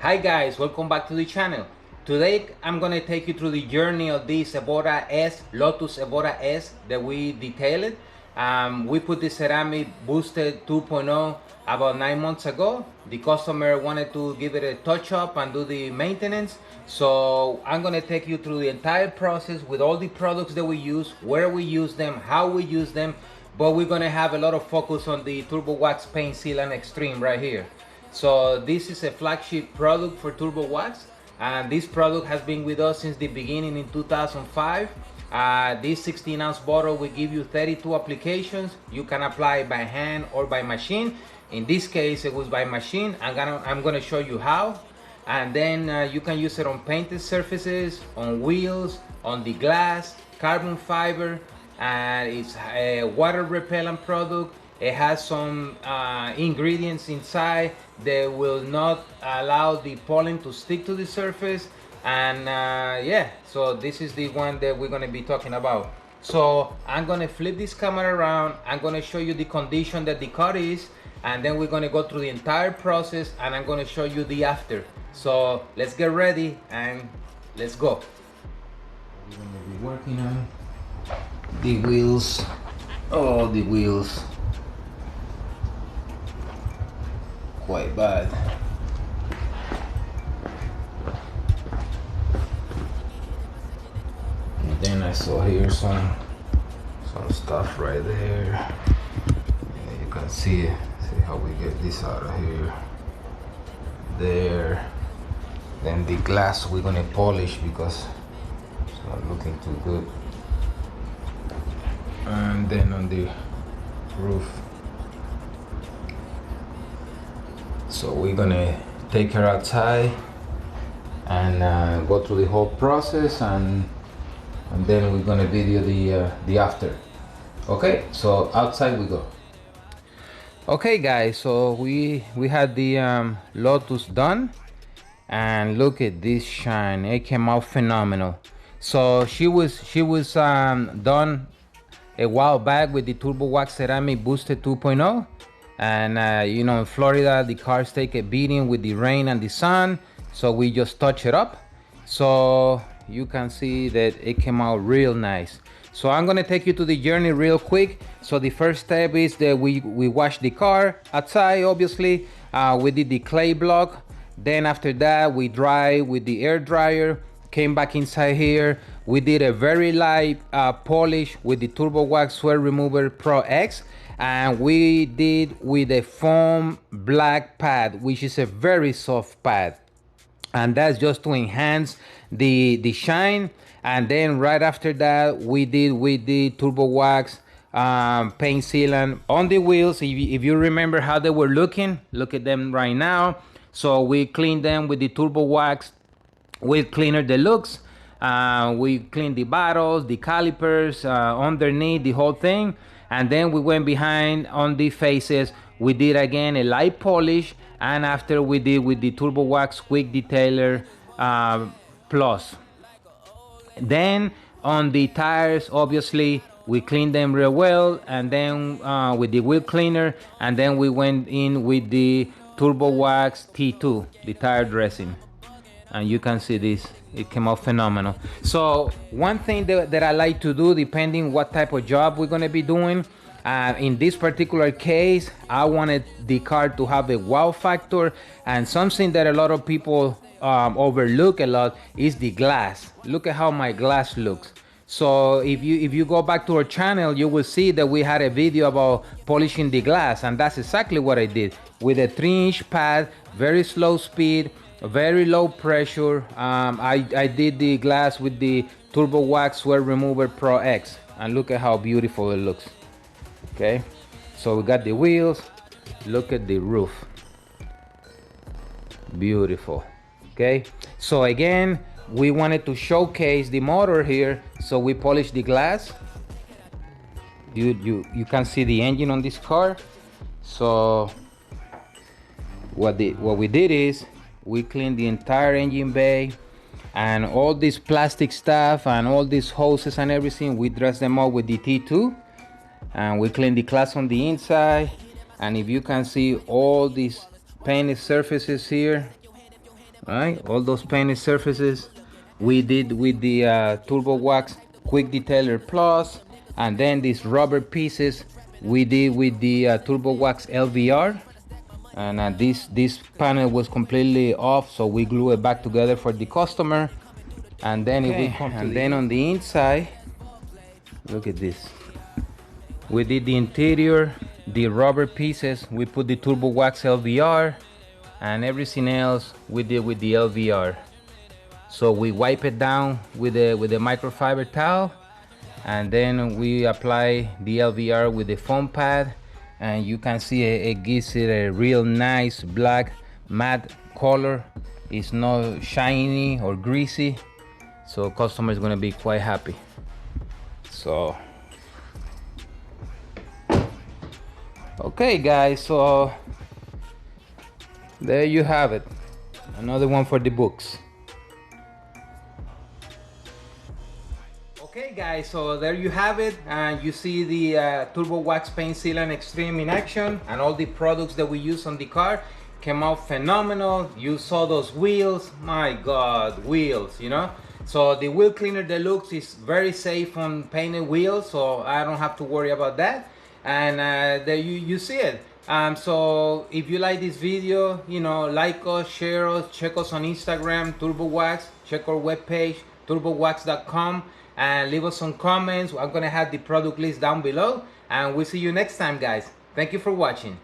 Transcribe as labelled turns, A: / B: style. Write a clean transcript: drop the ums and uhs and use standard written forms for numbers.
A: Hi guys, welcome back to the channel. Today I'm gonna take you through the journey of this Evora S, Lotus Evora S that we detailed. We put the ceramic boosted 2.0 about 9 months ago. The customer wanted to give it a touch up and do the maintenance. So I'm gonna take you through the entire process with all the products that we use, where we use them, how we use them. But we're gonna have a lot of focus on the Turbo Wax Paint Sealant Extreme right here. So this is a flagship product for Turbo Wax, and this product has been with us since the beginning in 2005. This 16-ounce bottle will give you 32 applications. You can apply by hand or by machine. In this case, it was by machine. I'm gonna show you how. And then you can use it on painted surfaces, on wheels, on the glass, carbon fiber, and it's a water repellent product. It has some ingredients inside that will not allow the pollen to stick to the surface. And yeah, so this is the one that we're gonna be talking about. So I'm gonna flip this camera around. I'm gonna show you the condition that the car is, and then we're gonna go through the entire process, and I'm gonna show you the after. So let's get ready and let's go. We're gonna be working on the wheels. Oh, the wheels. Quite bad. And then I saw here some stuff right there. Yeah, you can see how we get this out of here. There. Then the glass we're gonna polish because it's not looking too good. And then on the roof. So we're gonna take her outside and go through the whole process, and then we're gonna video the after. Okay, so outside we go. Okay guys, so we had the Lotus done, and look at this shine. It came out phenomenal. So she was done a while back with the Turbo Wax Ceramic Boosted 2.0. And you know, in Florida the cars take a beating with the rain and the sun, so we just touch it up. So you can see that it came out real nice. So I'm gonna take you to the journey real quick. So the first step is that we wash the car outside. Obviously we did the clay block. Then after that we dry with the air dryer. Came back inside here. We did a very light polish with the Turbo Wax Sweat Remover Pro X. And we did with a foam black pad, which is a very soft pad, and that's just to enhance the shine. And then right after that we did with the Turbo Wax paint sealant on the wheels. If you remember how they were looking, look at them right now. So we cleaned them with the Turbo Wax wheel cleaner deluxe. We cleaned the bottles, the calipers, underneath the whole thing. And then we went behind on the faces. We did again a light polish, and after we did with the Turbo Wax Quick Detailer Plus. Then on the tires, obviously we cleaned them real well, and then with the wheel cleaner, and then we went in with the Turbo Wax T2, the tire dressing. And you can see this, it came out phenomenal. So one thing that I like to do, depending what type of job we're gonna be doing, in this particular case I wanted the car to have a wow factor, and something that a lot of people overlook a lot is the glass. Look at how my glass looks. So if you go back to our channel, you will see that we had a video about polishing the glass, and that's exactly what I did with a 3-inch pad, very slow speed, very low pressure. I did the glass with the Turbo Wax Sweat Remover Pro X, and look at how beautiful it looks. Okay, so we got the wheels. Look at the roof, beautiful. Okay, so again we wanted to showcase the motor here, so we polished the glass. You can see the engine on this car. So what we did is we cleaned the entire engine bay, and all this plastic stuff and all these hoses and everything, we dressed them up with the T2, and we cleaned the glass on the inside. And if you can see all these painted surfaces here, right? All those painted surfaces we did with the Turbo Wax Quick Detailer Plus, and then these rubber pieces we did with the Turbo Wax LVR. And this panel was completely off, so we glue it back together for the customer. And then if we come to then on the inside, look at this. We did the interior, the rubber pieces, we put the Turbo Wax LVR, and everything else we did with the LVR. So we wipe it down with the microfiber towel, and then we apply the LVR with the foam pad, and you can see it gives it a real nice black matte color. It's not shiny or greasy, so customer is gonna be quite happy. So okay guys, so there you have it, another one for the books. Okay guys, so there you have it, and you see the Turbo Wax Paint Sealant Extreme in action, and all the products that we use on the car came out phenomenal. You saw those wheels, my god, wheels, you know. So the wheel cleaner deluxe is very safe on painted wheels, so I don't have to worry about that. And there you see it. So if you like this video, you know, like us, share us, check us on Instagram, Turbo Wax, check our webpage, turbowax.com, and leave us some comments. I'm gonna have the product list down below, and we'll see you next time guys. Thank you for watching.